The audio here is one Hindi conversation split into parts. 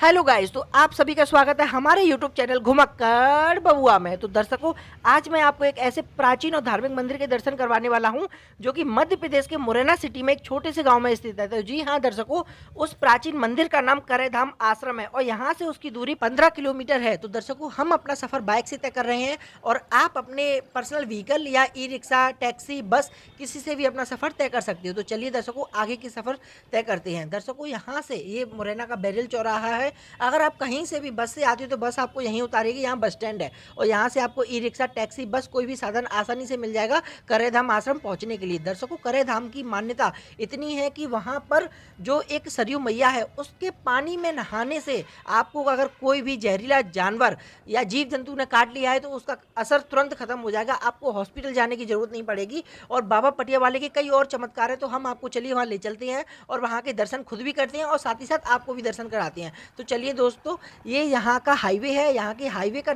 हेलो गाइस, तो आप सभी का स्वागत है हमारे यूट्यूब चैनल घुमक्कड़ बबुआ में। तो दर्शकों, आज मैं आपको एक ऐसे प्राचीन और धार्मिक मंदिर के दर्शन करवाने वाला हूं जो कि मध्य प्रदेश के मुरैना सिटी में एक छोटे से गांव में स्थित है। तो जी हाँ दर्शकों, उस प्राचीन मंदिर का नाम करेधाम आश्रम है और यहाँ से उसकी दूरी 15 किलोमीटर है। तो दर्शकों, हम अपना सफर बाइक से तय कर रहे हैं और आप अपने पर्सनल व्हीकल या ई रिक्शा, टैक्सी, बस किसी से भी अपना सफर तय कर सकते हो। तो चलिए दर्शकों, आगे की सफर तय करते हैं। दर्शकों, यहाँ से ये मुरैना का बैरियल चौराहा है। अगर आप कहीं से भी बस से आते हो तो बस आपको यहीं उतारेगी, यहाँ बस स्टैंड है और यहाँ से आपको ई रिक्शा, टैक्सी, बस कोई भी साधन आसानी से मिल जाएगा करेधाम आश्रम पहुँचने के लिए। दर्शकों, करेधाम की मान्यता इतनी है कि वहाँ पर जो एक सरयू मैया है उसके पानी में नहाने से आपको अगर कोई भी जहरीला जानवर या जीव जंतु ने काट लिया है तो उसका असर तुरंत खत्म हो जाएगा, आपको हॉस्पिटल जाने की जरूरत नहीं पड़ेगी। और बाबा पटिया वाले के कई और चमत्कार है, तो हम आपको चलिए वहाँ ले चलते हैं और वहाँ के दर्शन खुद भी करते हैं और साथ ही साथ आपको भी दर्शन कराते हैं। तो चलिए दोस्तों, ये यहाँ का हाईवे है। यहाँ के हाईवे का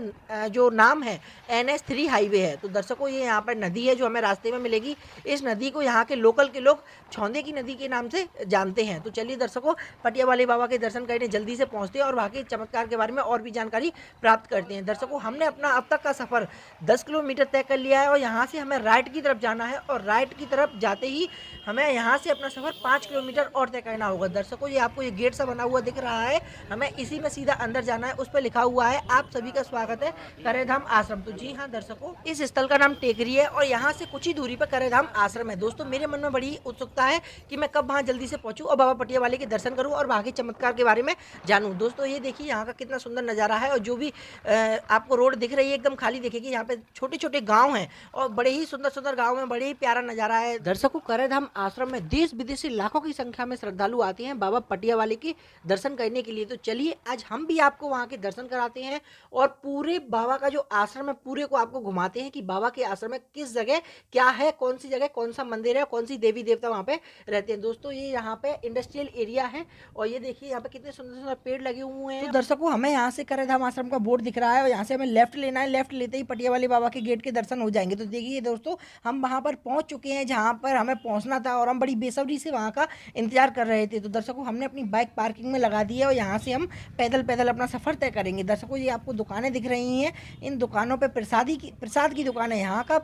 जो नाम है NH3 हाईवे है। तो दर्शकों, ये यहाँ पर नदी है जो हमें रास्ते में मिलेगी। इस नदी को यहाँ के लोकल के लोग छौंदे की नदी के नाम से जानते हैं। तो चलिए दर्शकों, पटिया वाले बाबा के दर्शन करने जल्दी से पहुँचते हैं और वहाँ के चमत्कार के बारे में और भी जानकारी प्राप्त करते हैं। दर्शकों, हमने अपना अब तक का सफ़र 10 किलोमीटर तय कर लिया है और यहाँ से हमें राइट की तरफ जाना है और राइट की तरफ जाते ही हमें यहाँ से अपना सफ़र 5 किलोमीटर और तय करना होगा। दर्शकों, ये आपको ये गेट सा बना हुआ दिख रहा है, हमें इसी में सीधा अंदर जाना है। उस पर लिखा हुआ है आप सभी का स्वागत है करेधाम आश्रम। तो जी हाँ दर्शकों, इस स्थल का नाम टेकरी है और यहाँ से कुछ ही दूरी पर करेधाम आश्रम है। दोस्तों, मेरे मन में बड़ी उत्सुकता है कि मैं कब वहाँ जल्दी से पहुँचूँ और बाबा पटिया वाले के दर्शन करूँ और वहाँ के चमत्कार के बारे में जानूँ। दोस्तों, ये देखिए यहाँ का कितना सुंदर नज़ारा है और जो भी आपको रोड दिख रही है एकदम खाली दिखेगी। यहाँ पे छोटे छोटे गाँव हैं और बड़े ही सुंदर सुंदर गाँव में बड़े ही प्यारा नज़ारा है। दर्शकों, करेधाम आश्रम में देश विदेशी लाखों की संख्या में श्रद्धालु आते हैं बाबा पटिया वाले के दर्शन करने के लिए। तो चलिए आज हम भी आपको वहाँ के दर्शन कराते हैं और पूरे बाबा का जो आश्रम है पूरे को आपको घुमाते हैं कि बाबा के आश्रम में किस जगह क्या है, कौन सी जगह कौन सा मंदिर है, कौन सी देवी देवता वहाँ पे रहते हैं। दोस्तों, ये यहाँ पे इंडस्ट्रियल एरिया है और ये देखिए यहाँ पे कितने सुंदर सुंदर पेड़ लगे हुए हैं। तो दर्शकों, हमें यहाँ से करेधाम आश्रम का बोर्ड दिख रहा है और यहाँ से हमें लेफ्ट लेना है। लेफ्ट लेते ही पटिया वाले बाबा के गेट के दर्शन हो जाएंगे। तो देखिए दोस्तों, हम वहाँ पर पहुँच चुके हैं जहाँ पर हमें पहुँचना था और हम बड़ी बेसब्री से वहाँ का इंतजार कर रहे थे। तो दर्शकों, हमने अपनी बाइक पार्किंग में लगा दी है और यहाँ से हम पैदल पैदल अपना सफ़र तय करेंगे। दर्शकों, ये आपको दुकानें दिख रही हैं, इन दुकानों पे प्रसाद की दुकान है। यहाँ का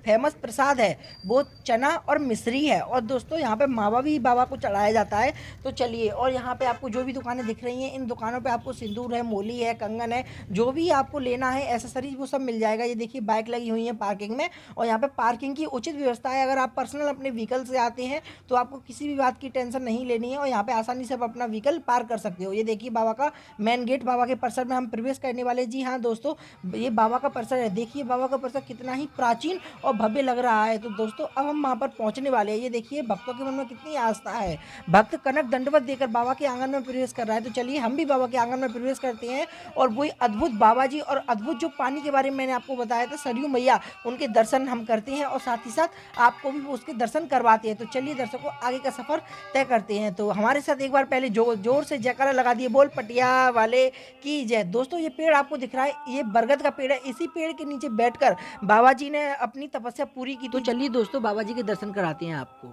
फेमस प्रसाद है वो चना और मिश्री है और दोस्तों यहाँ पे मावा भी बाबा को चढ़ाया जाता है। तो चलिए, और यहाँ पे आपको जो भी दुकानें दिख रही हैं इन दुकानों पे आपको सिंदूर है, मोली है, कंगन है, जो भी आपको लेना है एसेसरीज वो सब मिल जाएगा। ये देखिए बाइक लगी हुई है पार्किंग में और यहाँ पे पार्किंग की उचित व्यवस्था है। अगर आप पर्सनल अपने व्हीकल से आते हैं तो आपको किसी भी बात की टेंशन नहीं लेनी है और यहाँ पे आसानी से आप अपना व्हीकल पार्क कर सकते हो। ये देखिए बाबा का मेन गेट, बाबा के परिसर में हम प्रवेश करने वाले। जी हाँ दोस्तों, ये बाबा का परिसर है। देखिए बाबा का परिसर कितना ही प्राचीन और भव्य लग रहा है। तो दोस्तों, अब हम वहाँ पर पहुँचने वाले हैं। ये देखिए भक्तों के मन में कितनी आस्था है, भक्त कनक दंडवत देकर बाबा के आंगन में प्रवेश कर रहा है। तो चलिए हम भी बाबा के आंगन में प्रवेश करते हैं और वही अद्भुत बाबा जी और अद्भुत जो पानी के बारे में मैंने आपको बताया था सरयू मैया, उनके दर्शन हम करते हैं और साथ ही साथ आपको भी उसके दर्शन करवाते हैं। तो चलिए दर्शकों, आगे का सफर तय करते हैं। तो हमारे साथ एक बार पहले जोर से जयकारा लगा दिए, बोल पटिया वाले की जय। दोस्तों, ये पेड़ आपको दिख रहा है, ये बरगद का पेड़ है। इसी पेड़ के नीचे बैठकर बाबा जी ने अपनी तपस्या पूरी की। तो चलिए दोस्तों, बाबा जी के दर्शन कराते हैं आपको।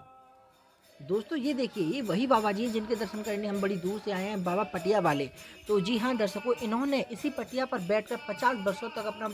दोस्तों, ये देखिए ये वही बाबा जी हैं जिनके दर्शन करने हम बड़ी दूर से आए हैं, बाबा पटिया वाले। तो जी हाँ दर्शकों, इन्होंने इसी पटिया पर बैठकर 50 वर्षों तक अपना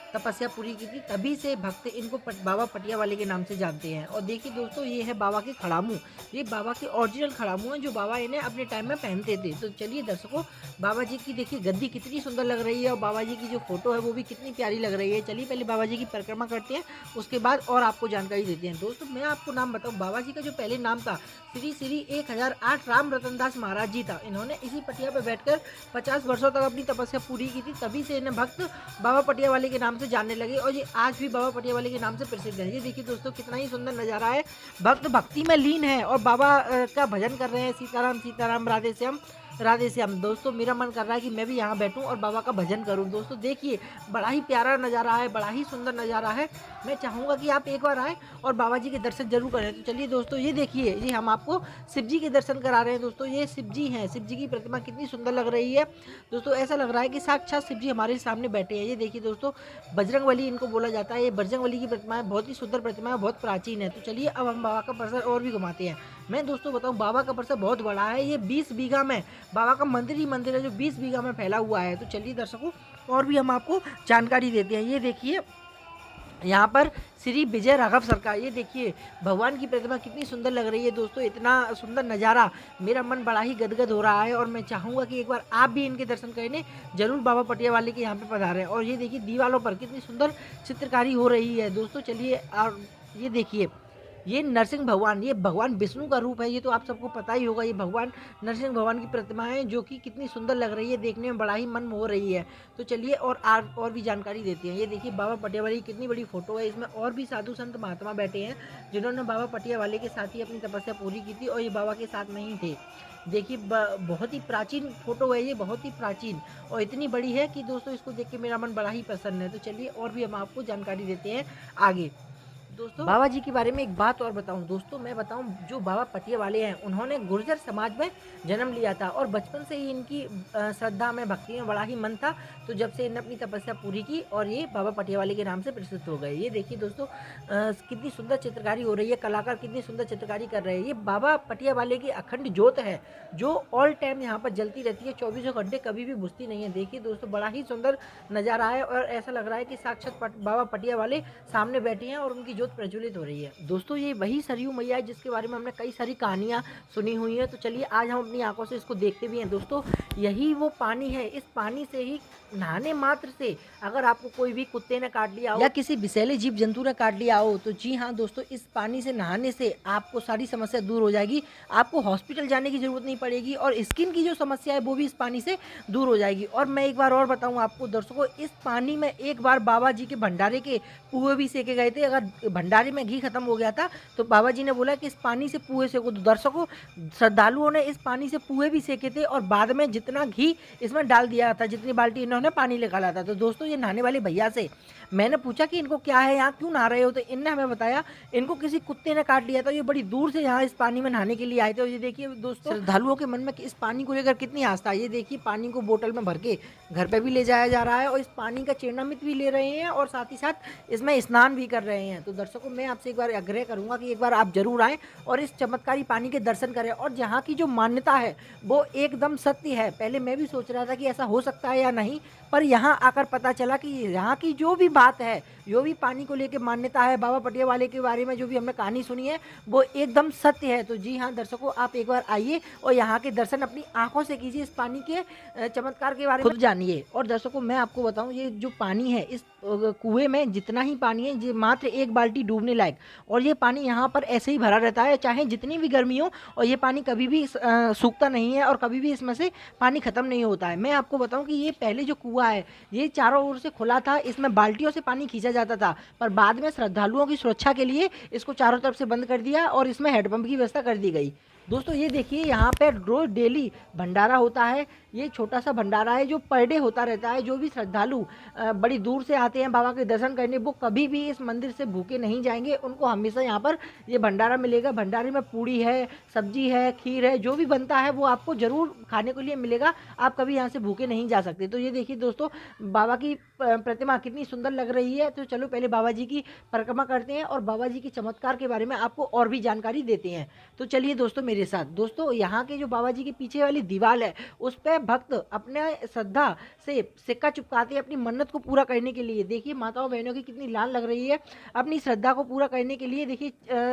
तपस्या पूरी की थी, तभी से भक्त इनको बाबा पटिया वाले के नाम से जानते हैं। और देखिए दोस्तों, ये है बाबा के खड़ामू, ये बाबा के ओरिजिनल खड़ामू हैं जो बाबा इन्हें अपने टाइम में पहनते थे। तो चलिए दर्शकों, बाबा जी की देखिए गद्दी कितनी सुंदर लग रही है और बाबा जी की जो फोटो है वो भी कितनी प्यारी लग रही है। चलिए पहले बाबा जी की परिक्रमा करते हैं, उसके बाद और आपको जानकारी देते हैं। दोस्तों, मैं आपको नाम बताऊँ, बाबा जी का जो पहले नाम था श्री 1008 राम रतन दास महाराज जी था। इन्होंने इसी पटिया पर बैठकर 50 वर्षों तक अपनी तपस्या पूरी की थी, तभी से इन्हें भक्त बाबा पटिया वाले के नाम से जानने लगे और ये आज भी बाबा पटिया वाले के नाम से प्रसिद्ध है। ये देखिए दोस्तों, कितना ही सुंदर नज़ारा है, भक्त भक्ति में लीन है और बाबा का भजन कर रहे हैं, सीताराम सीताराम राधे श्याम राधे श्याम। दोस्तों, मेरा मन कर रहा है कि मैं भी यहाँ बैठूं और बाबा का भजन करूं। दोस्तों देखिए, बड़ा ही प्यारा नज़ारा है, बड़ा ही सुंदर नज़ारा है। मैं चाहूँगा कि आप एक बार आएँ और बाबा जी के दर्शन जरूर करें। तो चलिए दोस्तों, ये देखिए, ये हम आपको शिव जी के दर्शन करा रहे हैं। दोस्तों, ये शिव जी हैं, शिव जी की प्रतिमा कितनी सुंदर लग रही है। दोस्तों, ऐसा लग रहा है कि साक्षात शिव जी हमारे सामने बैठे हैं। ये देखिए दोस्तों, बजरंगबली इनको बोला जाता है। ये बजरंगबली की प्रतिमा है, बहुत ही सुंदर प्रतिमा है, बहुत प्राचीन है। तो चलिए अब हम बाबा का परिसर और भी घुमाते हैं। मैं दोस्तों बताऊं, बाबा का परिसर बहुत बड़ा है। ये 20 बीघा में बाबा का मंदिर ही मंदिर है जो 20 बीघा में फैला हुआ है। तो चलिए दर्शकों, और भी हम आपको जानकारी देते हैं। ये देखिए, यहाँ पर श्री विजय राघव सरकार, ये देखिए भगवान की प्रतिमा कितनी सुंदर लग रही है दोस्तों। इतना सुंदर नज़ारा, मेरा मन बड़ा ही गदगद हो रहा है और मैं चाहूँगा कि एक बार आप भी इनके दर्शन करने जरूर बाबा पटिया वाले के यहाँ पे पधारें। और ये देखिए दीवारों पर कितनी सुंदर चित्रकारी हो रही है दोस्तों। चलिए, और ये देखिए, ये नरसिंह भगवान, ये भगवान विष्णु का रूप है। ये तो आप सबको पता ही होगा। ये भगवान नरसिंह भगवान की प्रतिमा है जो कि कितनी सुंदर लग रही है, देखने में बड़ा ही मन मोह रही है। तो चलिए और भी जानकारी देते हैं। ये देखिए बाबा पटिया वाले की कितनी बड़ी फोटो है। इसमें और भी साधु संत महात्मा बैठे हैं जिन्होंने बाबा पटिया वाले के साथ ही अपनी तपस्या पूरी की थी और ये बाबा के साथ में ही थे। देखिए बहुत ही प्राचीन फोटो है ये, बहुत ही प्राचीन और इतनी बड़ी है कि दोस्तों इसको देख के मेरा मन बड़ा ही प्रसन्न है। तो चलिए और भी हम आपको जानकारी देते हैं आगे। दोस्तों बाबा जी के बारे में एक बात और बताऊं दोस्तों, मैं बताऊं, जो बाबा पटिया वाले हैं उन्होंने गुर्जर समाज में जन्म लिया था और बचपन से ही इनकी श्रद्धा में, भक्ति में बड़ा ही मन था। तो जब से इन्होंने अपनी तपस्या पूरी की और ये बाबा पटिया वाले के नाम से प्रसिद्ध हो गए। ये देखिए दोस्तों कितनी सुंदर चित्रकारी हो रही है, कलाकार कितनी सुंदर चित्रकारी कर रहे हैं। ये बाबा पटिया वाले की अखंड ज्योत है जो ऑल टाइम यहाँ पर जलती रहती है, 24 घंटे, कभी भी बुझती नहीं है। देखिए दोस्तों बड़ा ही सुंदर नज़ारा है और ऐसा लग रहा है कि साक्षात बाबा पटिया वाले सामने बैठे हैं और उनकी प्रज्वलित हो रही है। दोस्तों ये वही सरयू मैया है जिसके बारे में हमने कई सारी कहानियां सुनी हुई है। तो चलिए आज हम अपनी आंखों से इसको देखते भी हैं दोस्तों। यही वो पानी है, इस पानी से ही नहाने मात्र से अगर आपको कोई भी कुत्ते ने काट लिया हो या किसी विषैले जीव जंतु ने काट लिया हो तो जी हाँ दोस्तों, इस पानी से नहाने से आपको सारी समस्या दूर हो जाएगी। आपको हॉस्पिटल जाने की जरूरत नहीं पड़ेगी और स्किन की जो समस्या है वो भी इस पानी से दूर हो जाएगी। और मैं एक बार और बताऊं आपको दर्शकों, इस पानी में एक बार बाबा जी के भंडारे के पुए भी सेके गए थे। अगर भंडारे में घी खत्म हो गया था तो बाबा जी ने बोला कि इस पानी से पुए सेको। तो दर्शकों श्रद्धालुओं ने इस पानी से पुए भी सेके थे और बाद में जितना घी इसमें डाल दिया था, जितनी बाल्टी इन्होंने पानी निकाला था। तो दोस्तों ये नहाने वाले भैया से मैंने पूछा कि इनको क्या है, यहाँ क्यों नहा रहे हो, तो इनने हमें बताया इनको किसी कुत्ते ने काट लिया था, ये बड़ी दूर से यहाँ इस पानी में नहाने के लिए आए थे। और ये देखिए दोस्तों श्रद्धालुओं के मन में इस पानी को लेकर कितनी आस्था है। ये देखिए पानी को बोतल में भर के घर पे भी ले जाया जा रहा है और इस पानी का चेनामित भी ले रहे हैं और साथ ही साथ इसमें स्नान भी कर रहे हैं। तो दर्शकों मैं आपसे एक बार आग्रह करूंगा कि एक बार आप जरूर आएँ और इस चमत्कारी पानी के दर्शन करें। और जहाँ की जो मान्यता है वो एकदम सत्य है। पहले मैं भी सोच रहा था कि ऐसा हो सकता है या नहीं, पर यहाँ आकर पता चला कि यहाँ की जो भी बात है, जो भी पानी को लेकर मान्यता है, बाबा पटिया वाले के बारे में जो भी हमने कहानी सुनी है वो एकदम सत्य है। तो जी हाँ दर्शकों, आप एक बार आइए और यहाँ के दर्शन अपनी आंखों से कीजिए, इस पानी के चमत्कार के बारे में खुद जानिए। और दर्शकों मैं आपको बताऊं, ये जो पानी है इस कुएं में जितना ही पानी है ये मात्र एक बाल्टी डूबने लायक, और ये पानी यहाँ पर ऐसे ही भरा रहता है चाहे जितनी भी गर्मी हो, और ये पानी कभी भी सूखता नहीं है और कभी भी इसमें से पानी खत्म नहीं होता है। मैं आपको बताऊं कि ये पहले जो कुआं है ये चारों ओर से खुला था, इसमें बाल्टियों से पानी खींचा जाता था, पर बाद में श्रद्धालुओं की सुरक्षा के लिए इसको चारों तरफ से बंद कर दिया और इसमें हैंडपंप की व्यवस्था कर दी गई। दोस्तों ये देखिए यहाँ पे रोज डेली भंडारा होता है। ये छोटा सा भंडारा है जो पर डे होता रहता है। जो भी श्रद्धालु बड़ी दूर से आते हैं बाबा के दर्शन करने, वो कभी भी इस मंदिर से भूखे नहीं जाएंगे। उनको हमेशा यहाँ पर ये भंडारा मिलेगा। भंडारे में पूड़ी है, सब्जी है, खीर है, जो भी बनता है वो आपको ज़रूर खाने के लिए मिलेगा। आप कभी यहाँ से भूखे नहीं जा सकते। तो ये देखिए दोस्तों बाबा की प्रतिमा कितनी सुंदर लग रही है। तो चलो पहले बाबा जी की परिक्रमा करते हैं और बाबा जी के चमत्कार के बारे में आपको और भी जानकारी देते हैं। तो चलिए दोस्तों मेरे साथ। दोस्तों यहाँ के जो बाबा जी के पीछे वाली दीवार है उस पर भक्त अपने श्रद्धा से सिक्का चिपकाते हैं अपनी मन्नत को पूरा करने के लिए। देखिए माताओं बहनों की कितनी लाल लग रही है, अपनी श्रद्धा को पूरा करने के लिए देखिए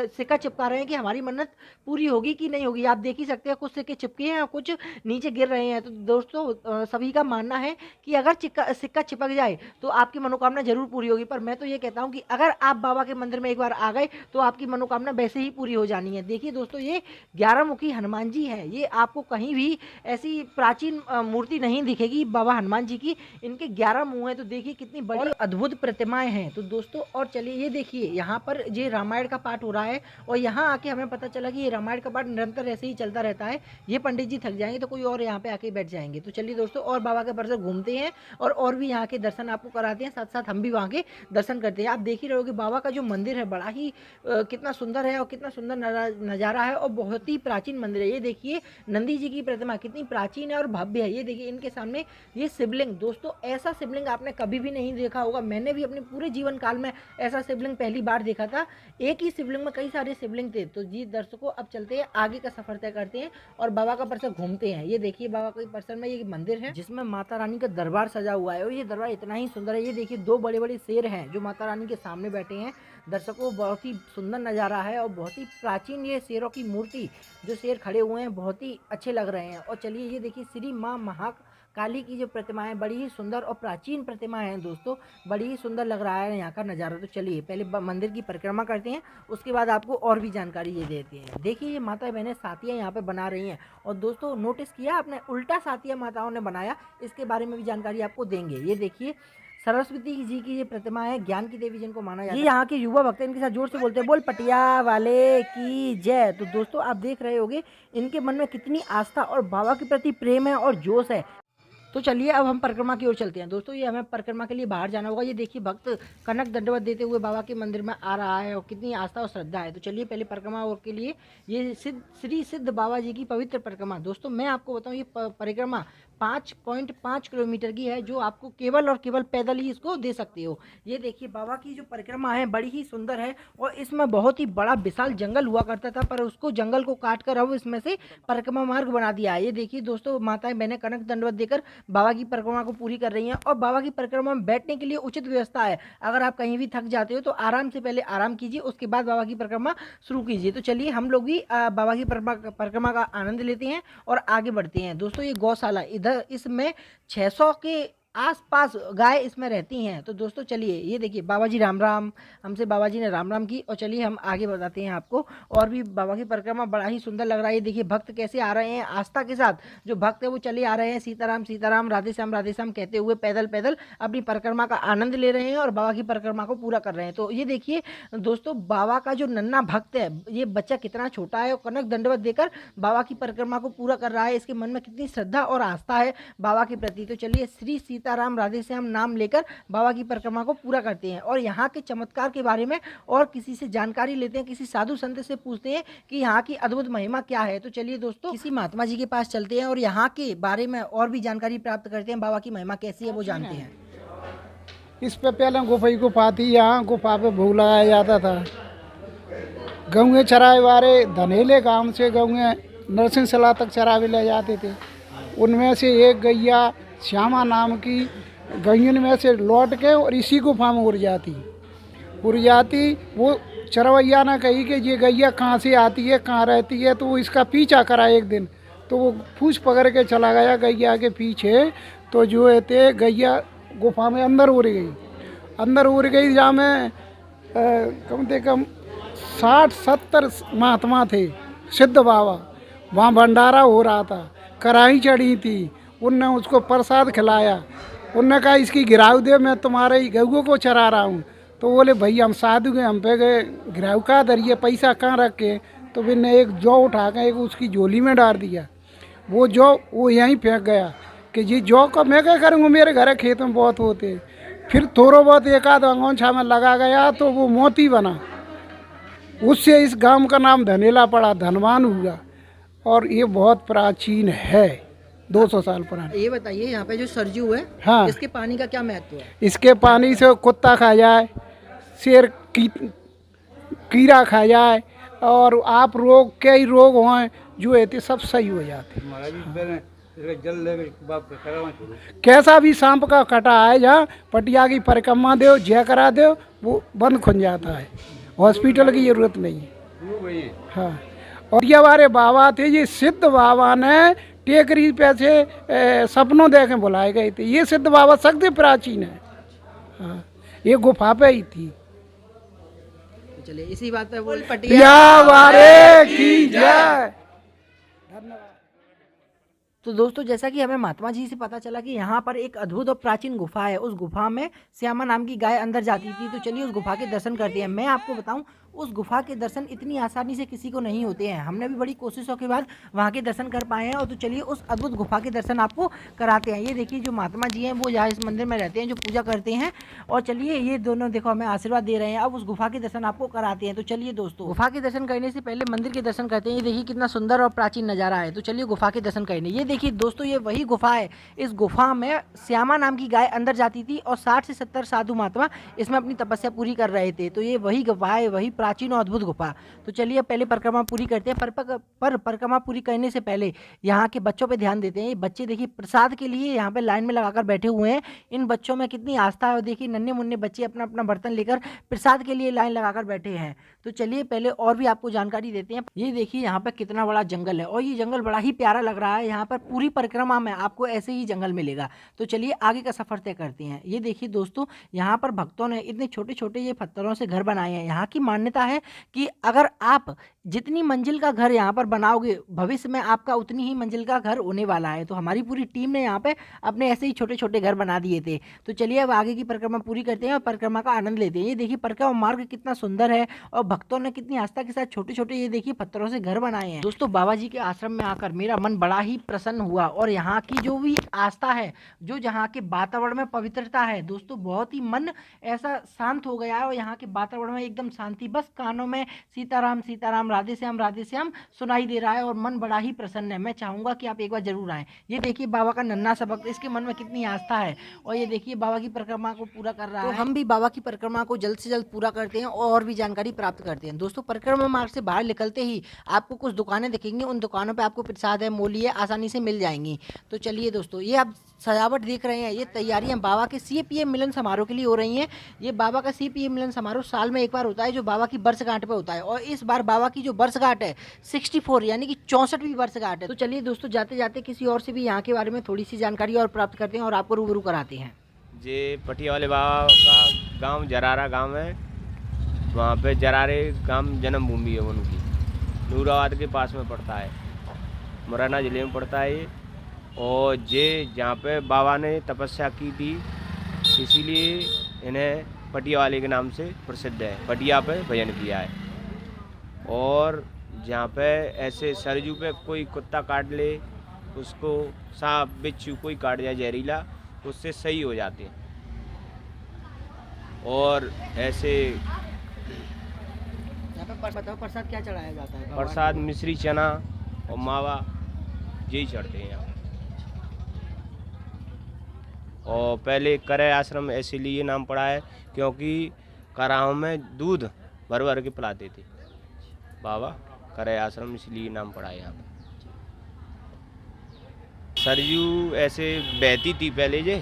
सिक्का चिपका रहे हैं कि हमारी मन्नत पूरी होगी कि नहीं होगी। आप देख ही सकते हैं कुछ सिक्के चिपके हैं और कुछ नीचे गिर रहे हैं। तो दोस्तों सभी का मानना है कि अगर सिक्का चिपक जाए तो आपकी मनोकामना जरूर पूरी होगी। पर मैं तो ये कहता हूँ कि अगर आप बाबा के मंदिर में एक बार आ गए तो आपकी मनोकामना वैसे ही पूरी हो जानी है। देखिए दोस्तों ये 11 मुखी हनुमान जी है। ये आपको कहीं भी ऐसी प्राचीन मूर्ति नहीं दिखेगी बाबा हनुमान जी की। इनके 11 मुंह हैं। तो देखिए कितनी बड़ी अद्भुत प्रतिमाएं हैं। तो दोस्तों और चलिए ये देखिए यहाँ पर ये रामायण का पाठ हो रहा है और यहाँ आके हमें पता चला कि ये रामायण का पाठ निरंतर ऐसे ही चलता रहता है। ये पंडित जी थक जाएंगे तो कोई और यहाँ पे आके बैठ जाएंगे। तो चलिए दोस्तों और बाबा के परिसर घूमते हैं और भी यहाँ के दर्शन आपको कराते हैं, साथ साथ हम भी वहाँ के दर्शन करते हैं। आप देख ही रहोगे बाबा का जो मंदिर है बड़ा ही कितना सुंदर है और कितना सुंदर नज़ारा है और बहुत ही प्राचीन मंदिर है। ये देखिए नंदी जी की प्रतिमा कितनी प्राचीन है और भव्य है। ये देखिए इनके सामने ये शिवलिंग, दोस्तों ऐसा शिवलिंग आपने कभी भी नहीं देखा होगा। मैंने भी अपने पूरे जीवन काल में ऐसा शिवलिंग पहली बार देखा था। एक ही शिवलिंग में कई सारे शिवलिंग थे। तो जी दर्शकों, अब चलते हैं आगे का सफर तय करते हैं और बाबा का परिसर घूमते हैं। ये देखिए बाबा के परिसर में ये मंदिर है जिसमें माता रानी का दरबार सजा हुआ है और ये दरबार इतना ही सुंदर है। ये देखिए दो बड़े बड़े शेर हैं जो माता रानी के सामने बैठे हैं। दर्शकों बहुत ही सुंदर नज़ारा है और बहुत ही प्राचीन ये शेरों की मूर्ति, जो शेर खड़े हुए हैं बहुत ही अच्छे लग रहे हैं। और चलिए ये देखिए श्री माँ महाकाली की जो प्रतिमाएं बड़ी ही सुंदर और प्राचीन प्रतिमाएं हैं दोस्तों, बड़ी ही सुंदर लग रहा है यहाँ का नज़ारा। तो चलिए पहले मंदिर की परिक्रमा करते हैं, उसके बाद आपको और भी जानकारी ये देते हैं। देखिए ये माता बहनें साथियाँ यहाँ पे बना रही हैं और दोस्तों नोटिस किया आपने, उल्टा साथिया माताओं ने बनाया, इसके बारे में भी जानकारी आपको देंगे। ये देखिए सरस्वती जी की ये प्रतिमा है, ज्ञान की देवी जिनको माना जाता है। ये यहाँ के युवा भक्त इनके साथ जोर से बोलते हैं बोल पटिया वाले की जय। तो दोस्तों आप देख रहे होंगे इनके मन में कितनी आस्था और बाबा के प्रति प्रेम है और जोश है। तो चलिए अब हम परिक्रमा की ओर चलते हैं। दोस्तों ये हमें परिक्रमा के लिए बाहर जाना होगा। ये देखिए भक्त कनक दंडवत देते हुए बाबा के मंदिर में आ रहा है और कितनी आस्था और श्रद्धा है। तो चलिए पहले परिक्रमा के लिए ये श्री सिद्ध बाबा जी की पवित्र परिक्रमा। दोस्तों मैं आपको बताऊं ये परिक्रमा 5.5 किलोमीटर की है, जो आपको केवल और केवल पैदल ही इसको दे सकते हो। ये देखिए बाबा की जो परिक्रमा है बड़ी ही सुंदर है और इसमें बहुत ही बड़ा विशाल जंगल हुआ करता था, पर उसको जंगल को काट कर अब इसमें से परिक्रमा मार्ग बना दिया है। ये देखिए दोस्तों माताएं बहनें कनक दंडवत देकर बाबा की परिक्रमा को पूरी कर रही हैं और बाबा की परिक्रमा में बैठने के लिए उचित व्यवस्था है। अगर आप कहीं भी थक जाते हो तो आराम से पहले आराम कीजिए, उसके बाद बाबा की परिक्रमा शुरू कीजिए। तो चलिए हम लोग भी बाबा की परिक्रमा का आनंद लेते हैं और आगे बढ़ते हैं। दोस्तों ये गौशाला, इधर इसमें 600 के आसपास गाय इसमें रहती हैं। तो दोस्तों चलिए ये देखिए बाबा जी राम राम, हमसे बाबा जी ने राम राम की और चलिए हम आगे बताते हैं आपको। और भी बाबा की परिक्रमा बड़ा ही सुंदर लग रहा है। ये देखिए भक्त कैसे आ रहे हैं आस्था के साथ, जो भक्त है वो चले आ रहे हैं सीताराम सीताराम राधे श्याम कहते हुए पैदल पैदल अपनी परिक्रमा का आनंद ले रहे हैं और बाबा की परिक्रमा को पूरा कर रहे हैं। तो ये देखिए दोस्तों बाबा का जो नन्हा भक्त है, ये बच्चा कितना छोटा है और कनक दंडवत देकर बाबा की परिक्रमा को पूरा कर रहा है। इसके मन में कितनी श्रद्धा और आस्था है बाबा के प्रति। तो चलिए श्री सीताराम राधे श्याम नाम लेकर बाबा की परिक्रमा को पूरा करते हैं और यहाँ के चमत्कार के बारे में और किसी से जानकारी लेते हैं, किसी साधु संत से पूछते हैं कि यहाँ की अद्भुत महिमा क्या है। तो चलिए दोस्तों किसी महात्मा जी के पास चलते हैं और यहाँ के बारे में और भी जानकारी प्राप्त करते हैं, बाबा की महिमा कैसी है वो जानते हैं। इस पे पहले गुफा थी, यहाँ गुफा पे भोग लगाया जाता था। गौएं चराए वाले धनेले गांव से गौएं नरसिंह सला तक चरावे ले जाते थे। उनमें से एक गैया श्यामा नाम की गैयन में से लौट के और इसी गुफा में उड़ जाती। वो चरवैया ने कही कि ये गैया कहाँ से आती है, कहाँ रहती है, तो वो इसका पीछा करा एक दिन। तो वो पूछ पकड़ के चला गया गैया के पीछे। तो जो है थे गैया गुफा में अंदर उड़ गई जहाँ में कम से कम 60-70 महात्मा थे सिद्ध बाबा। वहाँ भंडारा हो रहा था, कढ़ाई चढ़ी थी, उनने उसको प्रसाद खिलाया। उनने कहा इसकी गिराव दे, मैं तुम्हारे ही गऊ को चरा रहा हूँ। तो बोले भैया हम साधु गए, हम पे गए गिराव का दरिए पैसा कहाँ रख के। तो फिर ने एक जौ उठा कर एक उसकी झोली में डाल दिया। वो जौ वो यहीं फेंक गया कि ये जौ का मैं क्या करूँगा, मेरे घर खेत में बहुत होते। फिर थोड़ा बहुत एक आध अंगोछा में लगा गया तो वो मोती बना। उससे इस गांव का नाम धनेला पड़ा, धनवान हुआ। और ये बहुत प्राचीन है, 200 साल पुराना। ये बताइए यहाँ पे जो सरजू है, हाँ, इसके पानी का क्या महत्व है? इसके पानी से कुत्ता खा जाए, शेर कीड़ा खा जाए और आप कई रोग हों जो है सब सही हो जाते। कैसा भी सांप का कटा है जहाँ पटिया की परिक्रमा दो, जय करा दो, वो बंद खुल जाता है, हॉस्पिटल की जरूरत नहीं है। हाँ, और ये हमारे बाबा थे, ये सिद्ध बाबा ने टेकरी पे से सपनों देखे बुलाए गए थे। ये सिद्ध बाबा सबसे प्राचीन है। हाँ, ये गुफा पे ही थी। चलिए इसी बात पे बोल पटिया वाले की जय। धन्यवाद। तो दोस्तों जैसा कि हमें महात्मा जी से पता चला कि यहाँ पर एक अद्भुत और प्राचीन गुफा है, उस गुफा में श्यामा नाम की गाय अंदर जाती थी। तो चलिए उस गुफा के दर्शन करते हैं। मैं आपको बताऊं उस गुफा के दर्शन इतनी आसानी से किसी को नहीं होते हैं। हमने भी बड़ी कोशिशों के बाद वहाँ के दर्शन कर पाए हैं। और तो चलिए उस अद्भुत गुफा के दर्शन आपको कराते हैं। ये देखिए जो महात्मा जी हैं वो यहाँ इस मंदिर में रहते हैं, जो पूजा करते हैं। और चलिए ये दोनों देखो हमें आशीर्वाद दे रहे हैं। अब उस गुफा के दर्शन आपको कराते हैं। तो चलिए दोस्तों गुफा के दर्शन करने से पहले मंदिर के दर्शन करते हैं। ये देखिए कितना सुंदर और प्राचीन नज़ारा है। तो चलिए गुफा के दर्शन करने। ये देखिए दोस्तों ये वही गुफा है। इस गुफा में श्यामा नाम की गाय अंदर जाती थी और 60 से 70 साधु महात्मा इसमें अपनी तपस्या पूरी कर रहे थे। तो ये वही गुफा है, वही प्राचीन और अद्भुत गुफा। तो चलिए पहले परिक्रमा पूरी करते हैं। पर परिक्रमा पूरी करने से पहले यहाँ के बच्चों पे ध्यान देते हैं। ये बच्चे देखिए प्रसाद के लिए यहाँ पे लाइन में लगाकर बैठे हुए हैं। इन बच्चों में कितनी आस्था है। और देखिए नन्हे मुन्ने बच्चे अपना अपना बर्तन लेकर प्रसाद के लिए लाइन लगाकर बैठे हैं। तो चलिए पहले और भी आपको जानकारी देते हैं। ये देखिए यहाँ पर कितना बड़ा जंगल है और ये जंगल बड़ा ही प्यारा लग रहा है। यहाँ पर पूरी परिक्रमा में आपको ऐसे ही जंगल मिलेगा। तो चलिए आगे का सफर तय करते हैं। ये देखिए दोस्तों यहाँ पर भक्तों ने इतने छोटे छोटे ये पत्थरों से घर बनाए हैं। यहाँ की मान्यता है कि अगर आप जितनी मंजिल का घर यहाँ पर बनाओगे भविष्य में आपका उतनी ही मंजिल का घर होने वाला है। तो हमारी पूरी टीम ने यहाँ पे अपने ऐसे ही छोटे छोटे घर बना दिए थे। तो चलिए अब आगे की परिक्रमा पूरी करते हैं और परिक्रमा का आनंद लेते हैं। ये देखिए परिक्रमा मार्ग कितना सुंदर है और भक्तों ने कितनी आस्था के साथ छोटे छोटे ये देखिए पत्थरों से घर बनाए हैं। दोस्तों बाबा जी के आश्रम में आकर मेरा मन बड़ा ही प्रसन्न हुआ और यहाँ की जो भी आस्था है, जो जहाँ के वातावरण में पवित्रता है दोस्तों, बहुत ही मन ऐसा शांत हो गया है। और यहाँ के वातावरण में एकदम शांति, बस कानों में सीताराम सीताराम राधे श्याम सुनाई दे रहा है और मन बड़ा ही प्रसन्न है। मैं चाहूँगा कि आप एक बार जरूर आएँ। ये देखिए बाबा का नन्हा सा भक्त, इसके मन में कितनी आस्था है और ये देखिए बाबा की परिक्रमा को पूरा कर रहा है। तो हम भी बाबा की परिक्रमा को जल्द से जल्द पूरा करते हैं और भी जानकारी प्राप्त करते हैं। दोस्तों परिक्रमा मार्ग से बाहर निकलते ही आपको कुछ दुकानें दिखेंगी। उन दुकानों पे आपको प्रसाद है, मूली है, आसानी से मिल जाएंगी। तो चलिए दोस्तों ये आप सजावट देख रहे हैं, ये तैयारियां बाबा के CPM मिलन समारोह के लिए हो रही हैं। ये बाबा का CPM मिलन समारोह साल में एक बार होता है, जो बाबा की वर्षगांठ पे होता है। और इस बार बाबा की जो वर्षगांठ है 64 यानी कि 64वीं वर्षगांठ है। तो चलिए दोस्तों जाते जाते किसी और से भी यहाँ के बारे में थोड़ी सी जानकारी और प्राप्त करते हैं और आपको रूबरू कराते हैं। ये पटिया वाले बाबा का गांव जरारा गांव है। वहाँ पे जरारे गांव जन्मभूमि है उनकी, नूराबाद के पास में पड़ता है, मुरैना जिले में पड़ता है ये। और ये जहाँ पे बाबा ने तपस्या की थी इसीलिए इन्हें पटिया वाले के नाम से प्रसिद्ध है। पटिया पे भजन किया है। और जहाँ पे ऐसे सरजू पे कोई कुत्ता काट ले, उसको सांप बिच्छू कोई काट जाए जहरीला, उससे सही हो जाते हैं। और ऐसे यहाँ पे बताओ प्रसाद क्या चढ़ाया जाता है? प्रसाद मिश्री चना और मावा यही चढ़ते हैं यहाँ। और पहले करे आश्रम ऐसे लिए नाम पड़ा है क्योंकि कराहों में दूध भर भर के पिलाते थे बाबा, करे आश्रम इसलिए नाम पड़ा है यहाँ पर। सरयू ऐसे बहती थी पहले जे,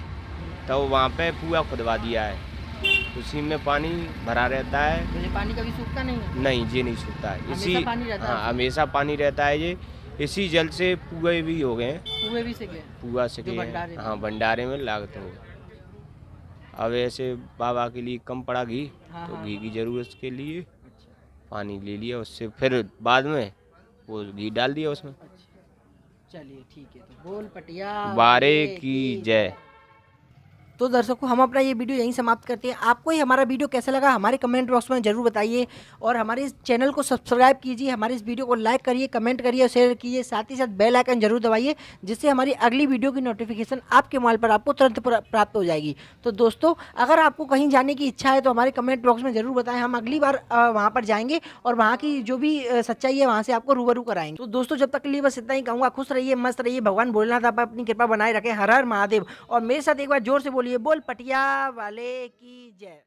तो वहाँ पे कुआं खुदवा दिया है, उसी में पानी भरा रहता है। ये पानी कभी सूखता नहीं है? नहीं ये नहीं सूखता है, इसी हमेशा पानी रहता है? हाँ हमेशा पानी रहता है। ये इसी जल से पुए भी हो गए, कुएं भी सिके? पुआ सके हैं। हाँ भंडारे में लागत हो। अब ऐसे बाबा के लिए कम पड़ा घी, तो घी की जरूरत के लिए पानी ले लिया, उससे फिर बाद में वो घी डाल दिया उसमें। चलिए ठीक है, तो बोल पटिया बारे की जय। तो दर्शकों हम अपना ये वीडियो यहीं समाप्त करते हैं। आपको ये हमारा वीडियो कैसा लगा हमारे कमेंट बॉक्स में जरूर बताइए और हमारे इस चैनल को सब्सक्राइब कीजिए, हमारे इस वीडियो को लाइक करिए, कमेंट करिए और शेयर कीजिए, साथ ही साथ बेल आइकन जरूर दबाइए, जिससे हमारी अगली वीडियो की नोटिफिकेशन आपके मोबाइल पर आपको तुरंत प्राप्त हो जाएगी। तो दोस्तों अगर आपको कहीं जाने की इच्छा है तो हमारे कमेंट बॉक्स में जरूर बताएं, हम अगली बार वहाँ पर जाएंगे और वहाँ की जो भी सच्चाई है वहाँ से आपको रूबरू कराएंगे। तो दोस्तों जब तक के लिए बस इतना ही कहूँगा, खुश रहिए, मस्त रहिए, भगवान भोलेनाथ आप अपनी कृपा बनाए रखें। हर हर महादेव। और मेरे साथ एक बार जोर से बोलिए, बोल पटिया वाले की जय।